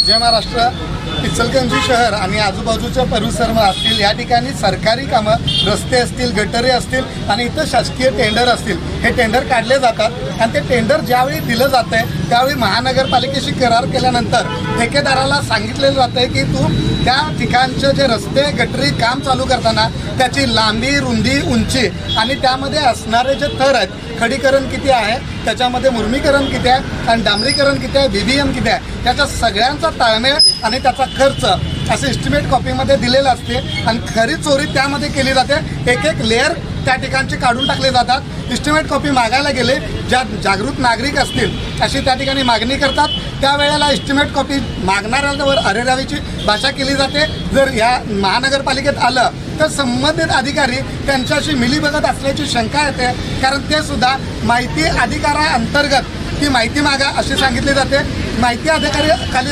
जय महाराष्ट्र. इचलकरंजी शहर आणि आजूबाजूच्या परिसर असतील या ठिकाणी सरकारी कामं, रस्ते असतील, गटारे असतील आणि इथं शासकीय टेंडर असतील, हे टेंडर काढले जातात आणि ते टेंडर ज्यावेळी दिलं जातं आहे त्यावेळी महानगरपालिकेशी करार केल्यानंतर ठेकेदाराला सांगितलेलं जातं आहे की तू त्या ठिकाणचे जे रस्ते गटारी काम चालू करताना त्याची लांबी, रुंदी, उंची आणि त्यामध्ये असणारे जे थर आहेत, खडीकरण किती आहे, त्याच्यामध्ये मुर्मीकरण किती आहे आणि डांबरीकरण किती आहे, BBM किती आहे, त्याच्या सगळ्यांचा ताळमेळ आणि त्याचा खर्च असे एस्टिमेट कॉपीमध्ये दिलेलं असते आणि खरी चोरी त्यामध्ये केली जाते. एक एक लेअर त्या ठिकाणचे काढून टाकले जातात. एस्टिमेट कॉपी मागायला गेले, ज्या जागृत नागरिक असतील अशी त्या ठिकाणी मागणी करतात, त्यावेळेला एस्टिमेट कॉपी मागणाऱ्यावर अरेरावीची भाषा केली जाते. जर या महानगरपालिकेत आलं तर संबंधित अधिकारी त्यांच्याशी मिलीभगत असल्याची शंका येते, कारण ते सुद्धा माहिती अधिकाराअंतर्गत ती माहिती मागा असे सांगितले जाते. माहिती अधिकारी खाली